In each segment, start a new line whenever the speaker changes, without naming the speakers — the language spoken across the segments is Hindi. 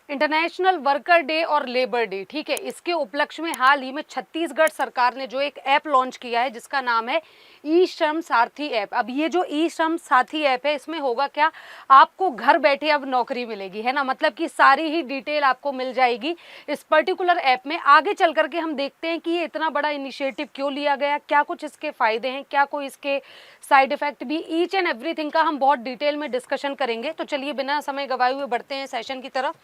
इंटरनेशनल वर्कर डे और लेबर डे, ठीक है, इसके उपलक्ष्य में हाल ही में छत्तीसगढ़ सरकार ने जो एक ऐप लॉन्च किया है जिसका नाम है ई श्रम सारथी ऐप। अब ये जो ई श्रम साथी ऐप है, इसमें होगा क्या, आपको घर बैठे अब नौकरी मिलेगी, है ना, मतलब कि सारी ही डिटेल आपको मिल जाएगी इस पर्टिकुलर ऐप में। आगे चल करके हम देखते हैं कि ये इतना बड़ा इनिशिएटिव क्यों लिया गया, क्या कुछ इसके फायदे हैं, क्या कोई इसके साइड इफेक्ट भी, ईच एंड एवरीथिंग का हम बहुत डिटेल में डिस्कशन करेंगे। तो चलिए बिना समय गवाए हुए बढ़ते हैं सेशन की तरफ।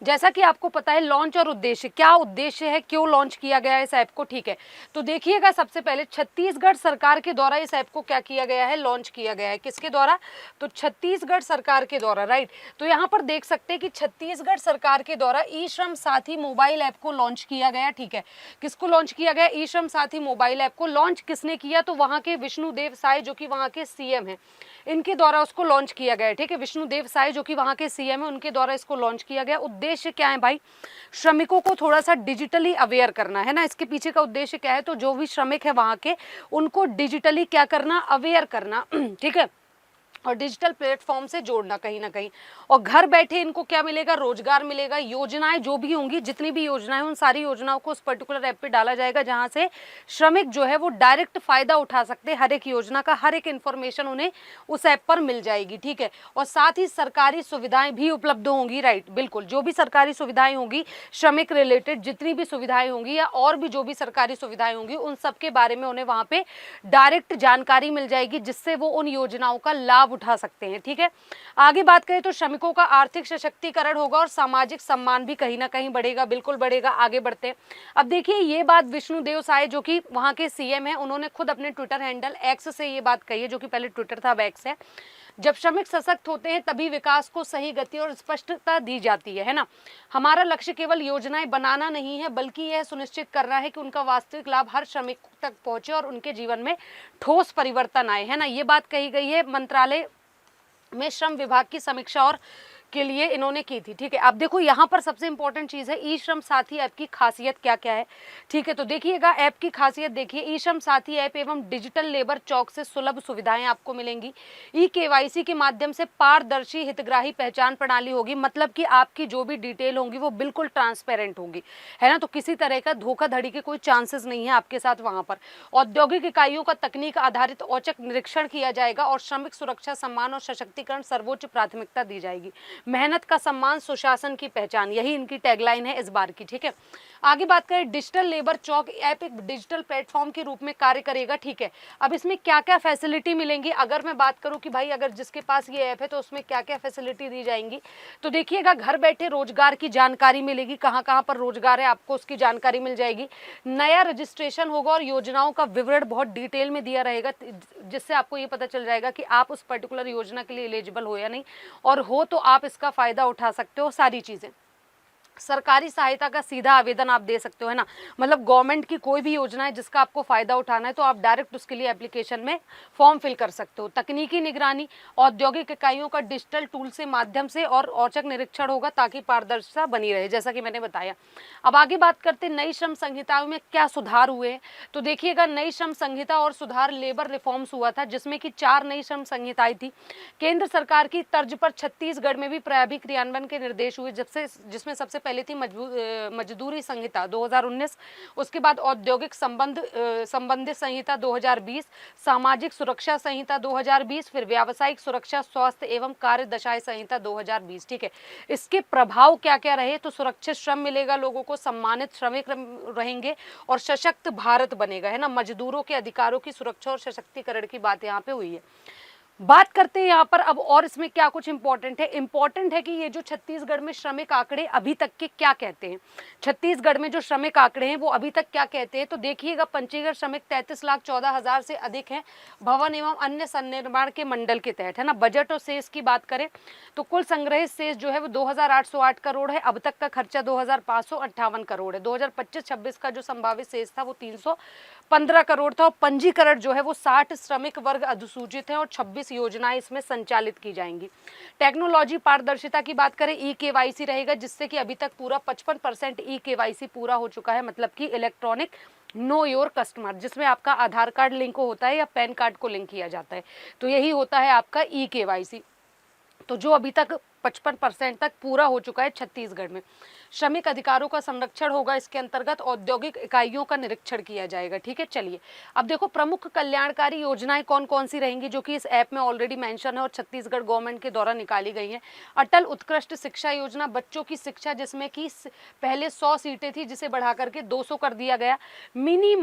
जैसा कि आपको पता है लॉन्च और उद्देश्य, क्या उद्देश्य है, क्यों लॉन्च किया गया है इस ऐप को, ठीक है। तो देखिएगा, सबसे पहले छत्तीसगढ़ सरकार के द्वारा इस ऐप को क्या किया गया है, लॉन्च किया गया है। किसके द्वारा, तो छत्तीसगढ़ सरकार के द्वारा, राइट। तो यहाँ पर देख सकते हैं कि छत्तीसगढ़ सरकार के द्वारा ई श्रम साथी मोबाइल ऐप को लॉन्च किया गया, ठीक है। किसको लॉन्च किया गया, ई श्रम साथी मोबाइल ऐप को लॉन्च किसने किया, तो वहाँ के विष्णुदेव साय जो कि वहाँ के सीएम हैं, इनके द्वारा उसको लॉन्च किया गया है, ठीक है। विष्णुदेव साय जो कि वहाँ के सीएम है, उनके द्वारा इसको लॉन्च किया गया। उद्देश्य क्या है भाई, श्रमिकों को थोड़ा सा डिजिटली अवेयर करना है ना, इसके पीछे का उद्देश्य क्या है, तो जो भी श्रमिक है वहाँ के, उनको डिजिटली क्या करना, अवेयर करना, ठीक है, और डिजिटल प्लेटफॉर्म से जोड़ना कहीं ना कहीं। और घर बैठे इनको क्या मिलेगा, रोजगार मिलेगा। योजनाएं जो भी होंगी, जितनी भी योजनाएं, उन सारी योजनाओं को उस पर्टिकुलर ऐप पे डाला जाएगा, जहां से श्रमिक जो है वो डायरेक्ट फायदा उठा सकते हैं। हर एक योजना का हर एक इन्फॉर्मेशन उन्हें उस ऐप पर मिल जाएगी, ठीक है। और साथ ही सरकारी सुविधाएं भी उपलब्ध होंगी, राइट, बिल्कुल। जो भी सरकारी सुविधाएं होंगी, श्रमिक रिलेटेड जितनी भी सुविधाएं होंगी या और भी जो भी सरकारी सुविधाएं होंगी, उन सब के बारे में उन्हें वहां पे डायरेक्ट जानकारी मिल जाएगी, जिससे वो उन योजनाओं का लाभ उठा सकते हैं, ठीक है। आगे बात करें तो श्रमिकों का आर्थिक सशक्तिकरण होगा और सामाजिक सम्मान भी कहीं ना कहीं बढ़ेगा, बिल्कुल बढ़ेगा। आगे बढ़ते हैं। अब देखिए, ये बात विष्णुदेव साय जो कि वहां के सीएम है, उन्होंने खुद अपने ट्विटर हैंडल एक्स से ये बात कही है, जो कि पहले ट्विटर था, अब एक्स है। जब श्रमिक सशक्त होते हैं तभी विकास को सही गति और स्पष्टता दी जाती है ना। हमारा लक्ष्य केवल योजनाएं बनाना नहीं है, बल्कि यह सुनिश्चित करना है कि उनका वास्तविक लाभ हर श्रमिक तक पहुंचे और उनके जीवन में ठोस परिवर्तन आए, है ना। ये बात कही गई है मंत्रालय में श्रम विभाग की समीक्षा और के लिए इन्होंने की थी, ठीक है। अब देखो, यहाँ पर सबसे इंपॉर्टेंट चीज है ई श्रम साथी ऐप की खासियत क्या क्या है, ठीक है। तो देखिएगा, ऐप की खासियत देखिए, ई श्रम साथी ऐप एवं डिजिटल लेबर चौक से सुलभ सुविधाएं आपको मिलेंगी। ई केवाईसी के माध्यम से पारदर्शी हितग्राही पहचान प्रणाली होगी, मतलब कि आपकी जो भी डिटेल होंगी वो बिल्कुल ट्रांसपेरेंट होगी, है ना। तो किसी तरह का धोखाधड़ी के कोई चांसेस नहीं है आपके साथ वहां पर। औद्योगिक इकाइयों का तकनीक आधारित औचक निरीक्षण किया जाएगा और श्रमिक सुरक्षा, सम्मान और सशक्तिकरण सर्वोच्च प्राथमिकता दी जाएगी। मेहनत का सम्मान, सुशासन की पहचान, यही इनकी टैगलाइन है इस बार की, ठीक है। आगे बात करें, डिजिटल लेबर चौक ऐप एक डिजिटल प्लेटफॉर्म के रूप में कार्य करेगा, ठीक है। अब इसमें क्या क्या फैसिलिटी मिलेंगी, अगर मैं बात करूं कि भाई अगर जिसके पास ये ऐप है तो उसमें क्या क्या फैसिलिटी दी जाएंगी, तो देखिएगा, घर बैठे रोजगार की जानकारी मिलेगी, कहाँ कहाँ पर रोजगार है आपको उसकी जानकारी मिल जाएगी। नया रजिस्ट्रेशन होगा और योजनाओं का विवरण बहुत डिटेल में दिया रहेगा, जिससे आपको ये पता चल जाएगा कि आप उस पर्टिकुलर योजना के लिए एलिजिबल हो या नहीं, और हो तो आप इसका फायदा उठा सकते हो, सारी चीजें। सरकारी सहायता का सीधा आवेदन आप दे सकते हो, है ना। मतलब गवर्नमेंट की कोई भी योजना है जिसका आपको फायदा उठाना है तो आप डायरेक्ट उसके लिए एप्लीकेशन में फॉर्म फिल कर सकते हो। तकनीकी निगरानी, औद्योगिक इकाइयों का डिजिटल टूल से माध्यम से और औचक निरीक्षण होगा ताकि पारदर्शिता बनी रहे, जैसा कि मैंने बताया। अब आगे बात करते हैं नई श्रम संहिताओं में क्या सुधार हुए हैं। तो देखिएगा, नई श्रम संहिता और सुधार लेबर रिफॉर्म्स हुआ था, जिसमें कि 4 नई श्रम संहिताएं थी। केंद्र सरकार की तर्ज पर छत्तीसगढ़ में भी प्रभावी क्रियान्वयन के निर्देश हुए, जिसमें सबसे पहले थी मजदूरी संहिता 2019, उसके बाद औद्योगिक संबंधित संहिता 2020, सामाजिक सुरक्षा संहिता 2020, फिर व्यावसायिक सुरक्षा, स्वास्थ्य एवं कार्य दशाएं संहिता 2020, ठीक है। इसके प्रभाव क्या क्या रहे, तो सुरक्षित श्रम मिलेगा लोगों को, सम्मानित श्रमिक रहेंगे और सशक्त भारत बनेगा, है ना। मजदूरों के अधिकारों की सुरक्षा और सशक्तिकरण की बात यहाँ पे हुई है। बात करते हैं यहाँ पर अब, और इसमें क्या कुछ इंपॉर्टेंट है कि ये जो छत्तीसगढ़ में श्रमिक आंकड़े अभी तक के क्या कहते हैं। छत्तीसगढ़ में जो श्रमिक आंकड़े हैं वो अभी तक क्या कहते हैं, तो देखिएगा, पंजीकृत श्रमिक 33,14,000 से अधिक हैं, भवन एवं अन्य सन्निर्माण के मंडल के तहत, है ना। बजट और शेष की बात करें तो कुल संग्रहित शेष जो है वो 2,808 करोड़ है। अब तक का खर्चा 2,558 करोड़ है। 2025-26 का जो संभावित शेष था वो 315 करोड़ था। और पंजीकरण जो है वो 60 श्रमिक वर्ग अधिसूचित है और 26 योजनाएं इसमें संचालित की जाएंगी। टेक्नोलॉजी पारदर्शिता की बात करें, ई केवाईसी रहेगा, जिससे कि अभी तक पूरा 55% ई केवाईसी पूरा हो चुका है, मतलब कि इलेक्ट्रॉनिक नो योर कस्टमर, जिसमें आपका आधार कार्ड लिंक होता है या पैन कार्ड को लिंक किया जाता है, तो यही होता है आपका ई केवाईसी। तो जो अभी तक 55% तक पूरा हो चुका है छत्तीसगढ़ में। श्रमिक अधिकारों का संरक्षण होगा, इसके अंतर्गत औद्योगिक इकाइयों का निरीक्षण किया जाएगा। ठीक है, चलिए अब देखो प्रमुख कल्याणकारी योजनाएं कौन कौन सी रहेंगी जो कि इस ऐप में ऑलरेडी मेंशन है और छत्तीसगढ़ गवर्नमेंट के द्वारा निकाली गई हैं। अटल उत्कृष्ट शिक्षा योजना, बच्चों की शिक्षा जिसमें कि पहले 100 सीटें थी जिसे बढ़ा करके 200 कर दिया गया। मिनी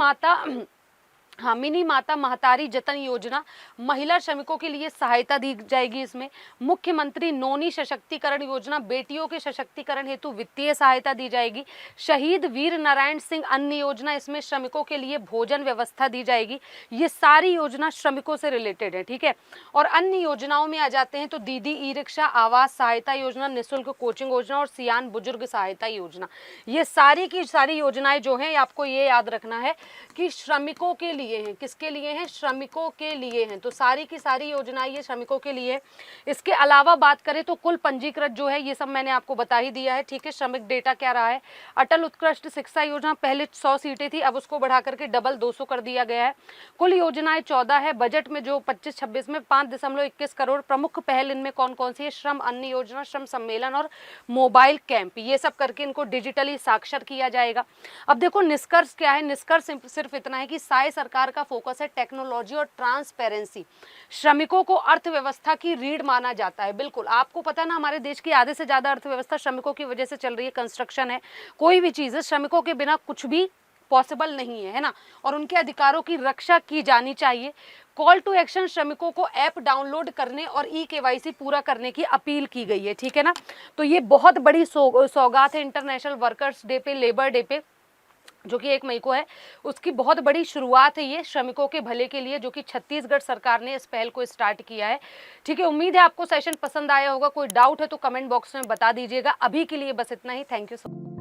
माता महतारी जतन योजना, महिला श्रमिकों के लिए सहायता दी जाएगी इसमें। मुख्यमंत्री नौनी सशक्तिकरण योजना, बेटियों के सशक्तिकरण हेतु वित्तीय सहायता दी जाएगी। शहीद वीर नारायण सिंह अन्न योजना, इसमें श्रमिकों के लिए भोजन व्यवस्था दी जाएगी। ये सारी योजना श्रमिकों से रिलेटेड है। ठीक है, और अन्य योजनाओं में आ जाते हैं तो दीदी ई रिक्शा, आवास सहायता योजना, निःशुल्क कोचिंग योजना और सियान बुजुर्ग सहायता योजना। ये सारी की सारी योजनाएं जो हैं आपको ये याद रखना है कि श्रमिकों के लिए हैं। किसके लिए हैं? श्रमिकों के लिए हैं। तो सारी की सारी योजनाएं ये श्रमिकों के लिए। इसके अलावा बात करें तो कुल पंजीकृत जो है ये सब मैंने आपको बता ही दिया है। ठीक है, श्रमिक डेटा क्या रहा है। अटल उत्कृष्ट शिक्षा योजना, पहले 100 सीटें थी, अब उसको बढ़ा करके डबल 200 कर दिया गया है। कुल योजनाएं 14 है। बजट में जो 25-26 में 5.21 करोड़। प्रमुख पहल इनमें कौन कौन सी है? श्रम अन्न योजना, श्रम सम्मेलन और मोबाइल कैंप, ये सब करके इनको डिजिटली साक्षर किया जाएगा। अब देखो निष्कर्ष क्या है। निष्कर्ष सिर्फ इतना है कि साय सरकार का फोकस है टेक्नोलॉजी और ट्रांसपेरेंसी। श्रमिकों को अर्थव्यवस्था की रीढ़ माना जाता है। बिल्कुल, आपको पता ना हमारे देश की आधे से ज्यादा अर्थव्यवस्था श्रमिकों की वजह से चल रही है। कंस्ट्रक्शन है, कोई भी चीज है, श्रमिकों के बिना कुछ भी पॉसिबल नहीं है ना। और उनके अधिकारों की रक्षा की जानी चाहिए। कॉल टू एक्शन, श्रमिकों को ऐप डाउनलोड करने और ई-केवाईसी पूरा करने की अपील की गई है। ठीक है ना, तो ये बहुत बड़ी सौगात है इंटरनेशनल वर्कर्स डे पे, लेबर डे पे, जो कि 1 मई को है। उसकी बहुत बड़ी शुरुआत है ये श्रमिकों के भले के लिए, जो कि छत्तीसगढ़ सरकार ने इस पहल को स्टार्ट किया है। ठीक है, उम्मीद है आपको सेशन पसंद आया होगा। कोई डाउट है तो कमेंट बॉक्स में बता दीजिएगा। अभी के लिए बस इतना ही। Thank you so much.